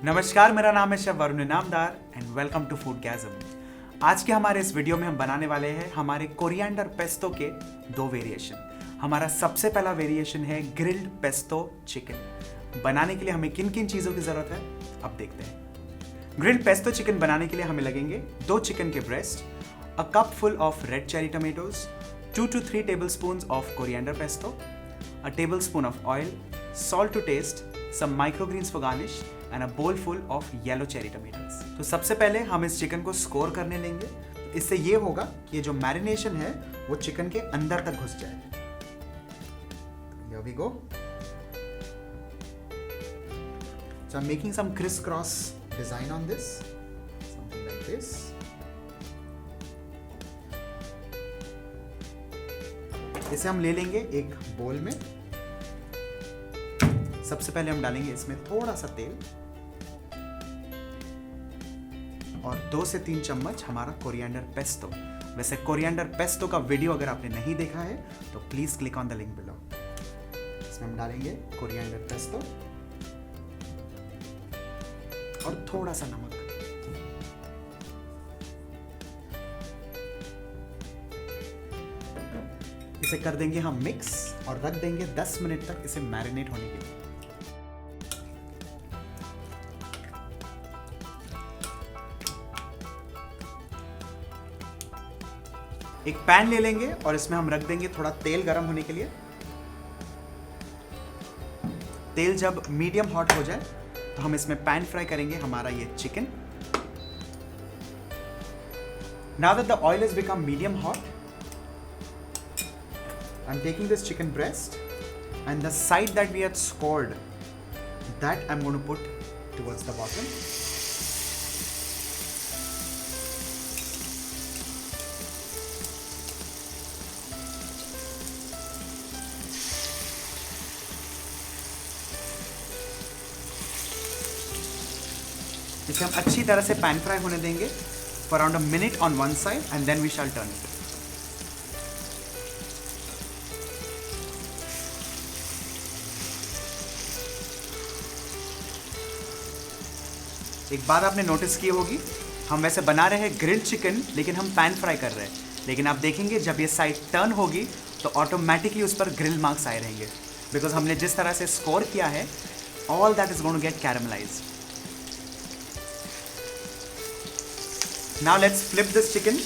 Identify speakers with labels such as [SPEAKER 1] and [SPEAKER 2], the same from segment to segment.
[SPEAKER 1] नमस्कार, मेरा नाम है chef Varun Inamdar and welcome to Foodgasm. आज के हमारे इस वीडियो में हम बनाने वाले हैं हमारे कोरिएंडर पेस्टो के दो वेरिएशन। हमारा सबसे पहला वेरिएशन है ग्रिल्ड पेस्टो चिकन। बनाने के लिए हमें किन किन चीज़ों की ज़रूरत है, अब देखते हैं। ग्रिल्ड पेस्टो चिकन बनाने के लिए हमें लगेंगे 2 चिकन के breast, a cup full of red cherry tomatoes, 2 to 3 tablespoons of coriander pesto, a tablespoon of oil, salt to taste, some microgreens for garnish and a bowl full of yellow cherry tomatoes। तो सबसे पहले हम इस chicken को score करने लेंगे। तो इससे ये होगा कि ये जो मैरिनेशन है वो चिकन के अंदर तक घुस जाए। Here we go। So I'm making some crisscross design on this, something like this। इसे हम ले लेंगे एक बोल में। सबसे पहले हम डालेंगे इसमें थोड़ा सा तेल और 2 से 3 चम्मच हमारा कोरिएंडर पेस्टो। वैसे कोरिएंडर पेस्टो का वीडियो अगर आपने नहीं देखा है तो please click on the link below. इसमें हम डालेंगे कोरिएंडर पेस्टो और थोड़ा सा नमक। इसे कर देंगे हम मिक्स और रख देंगे 10 मिनट तक इसे मैरिनेट होने के लिए। एक पैन ले लेंगे और इसमें हम रख देंगे थोड़ा तेल गर्म होने के लिए। तेल जब मीडियम हॉट हो जाए तो हम इसमें पैन फ्राई करेंगे हमारा ये chicken. Now that the oil has become medium hot, I'm taking this chicken breast and the side that we had scored, that I'm going to put towards the bottom. इसे हम अच्छी तरह से pan fry होने देंगे for around a minute on one side and then we shall turn it. एक बात आपने नोटिस की होगी, हम वैसे बना रहे हैं ग्रिल्ड चिकन लेकिन हम पैन फ्राई कर रहे हैं। लेकिन आप देखेंगे जब ये साइड टर्न होगी तो ऑटोमेटिकली उस पर ग्रिल मार्क्स आए रहेंगे, बिकॉज हमने जिस तरह से स्कोर किया है all that is going to get caramelised. Now let's flip this chicken.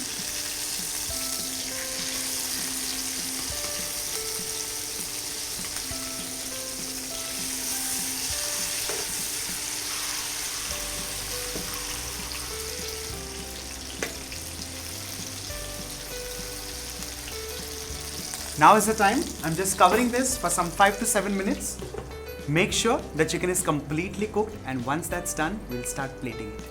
[SPEAKER 1] Now is the time. I'm just covering this for some 5 to 7 minutes. Make sure the chicken is completely cooked, and once that's done, we'll start plating it.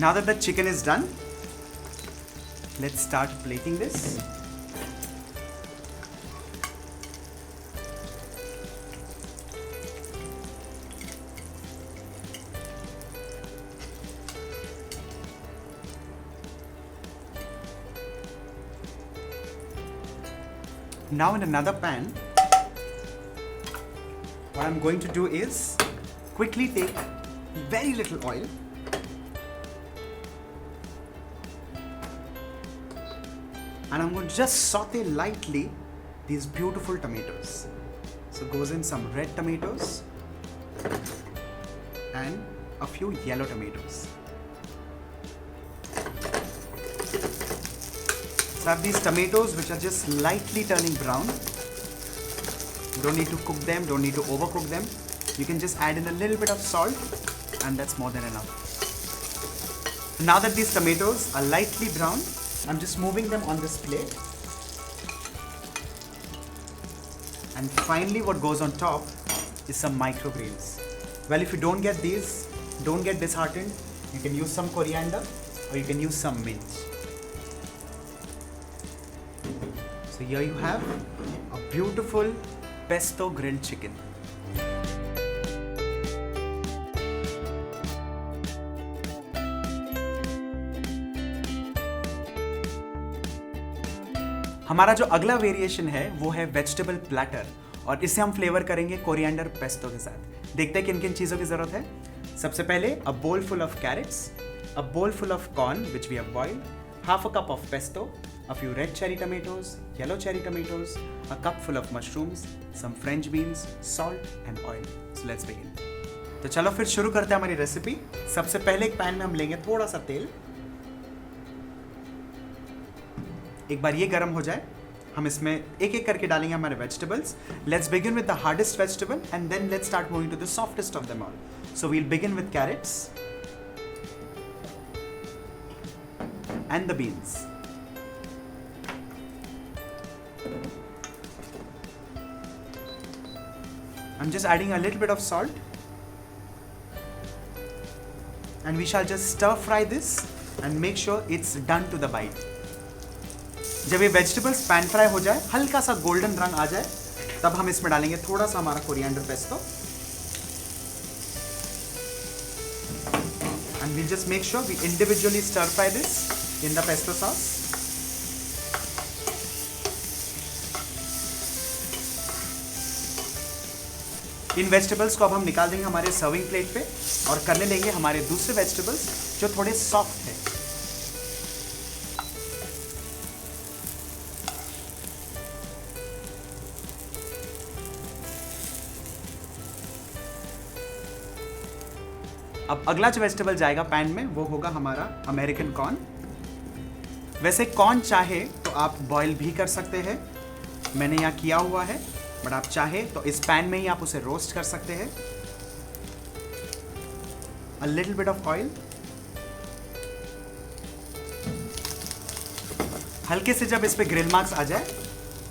[SPEAKER 1] Now that the chicken is done, let's start plating this. Now in another pan, what I'm going to do is quickly take very little oil and I'm going to just saute lightly these beautiful tomatoes. So goes in some red tomatoes and a few yellow tomatoes. So I have these tomatoes which are just lightly turning brown. You don't need to cook them, don't need to overcook them. You can just add in a little bit of salt and that's more than enough. Now that these tomatoes are lightly brown, I'm just moving them on this plate. And finally what goes on top is some micrograins. Well, if you don't get these, don't get disheartened. You can use some coriander or you can use some mint. So here you have a beautiful pesto grilled chicken. हमारा जो अगला variation है वो है vegetable platter और इसे हम flavour करेंगे कोरिएंडर पेस्टो के साथ। देखते हैं किन किन चीज़ों की ज़रूरत है। सबसे पहले अ बोल फुल ऑफ कैरेट्स, अ बोल full of corn which we have boiled, half a cup of pesto, a few red cherry tomatoes, yellow cherry tomatoes, a cup full of mushrooms, some French beans, salt and oil. So let's begin. तो चलो फिर शुरू करते हैं हमारी recipe. सबसे पहले एक पैन में हम लेंगे थोड़ा सा तेल। एक बार ये गर्म हो जाए हम इसमें एक एक करके डालेंगे हमारे vegetables. Let's begin with the hardest vegetable and then let's start moving to the softest of them all. So we'll begin with carrots and the beans. I'm just adding a little bit of salt and we shall just stir fry this and make sure it's done to the bite. जब ये vegetables pan fry हो जाए, हल्का सा golden रंग आ जाए, तब हम इसमें डालेंगे थोड़ा सा हमारा coriander pesto and we'll just make sure we individually stir fry this in the pesto sauce. In vegetables को अब हम निकाल देंगे हमारे सर्विंग प्लेट पे और करने लेंगे हमारे दूसरे वेजिटेबल्स जो थोड़े सॉफ्ट हैं। अब अगला जो वेजिटेबल जाएगा पैन में वो होगा हमारा अमेरिकन कॉर्न। वैसे कॉर्न चाहे तो आप बॉईल भी कर सकते हैं, मैंने यहाँ किया हुआ है, बट आप चाहे तो इस पैन में ही आप उसे रोस्ट कर सकते हैं। A little bit of oil, हल्के से जब इस पे ग्रिल मार्क्स आ जाए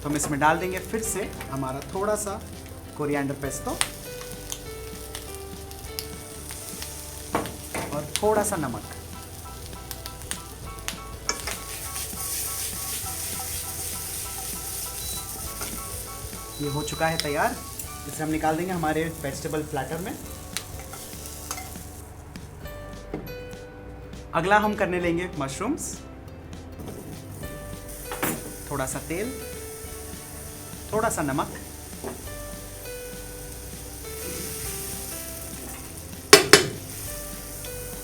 [SPEAKER 1] तो हम इसमें डाल देंगे फिर से हमारा थोड़ा सा कोरिएंडर पेस्टो और थोड़ा सा नमक। ये हो चुका है तैयार। इसे हम निकाल देंगे हमारे वेजिटेबल प्लेटर में। अगला हम करने लेंगे मशरूम्स। थोड़ा सा तेल, थोड़ा सा नमक,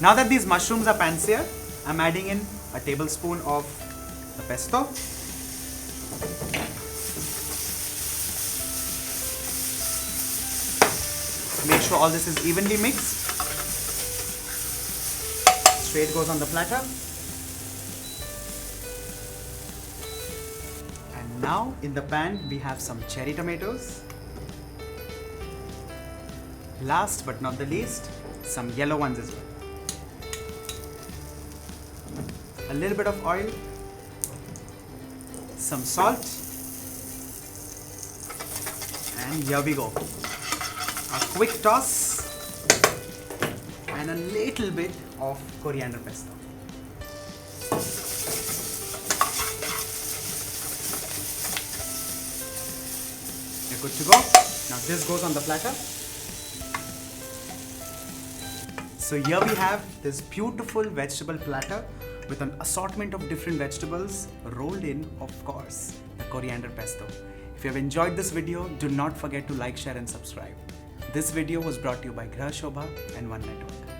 [SPEAKER 1] now that these mushrooms are pan-seared, I'm adding in a tablespoon of the pesto. Make sure all this is evenly mixed. Straight goes on the platter. And now in the pan we have some cherry tomatoes. Last but not the least, some yellow ones as well. A little bit of oil, some salt, and here we go. A quick toss and a little bit of coriander pesto. You're good to go. Now this goes on the platter. So here we have this beautiful vegetable platter with an assortment of different vegetables rolled in, of course, the coriander pesto. If you have enjoyed this video, do not forget to like, share and subscribe. This video was brought to you by Grah Shobha and One Network.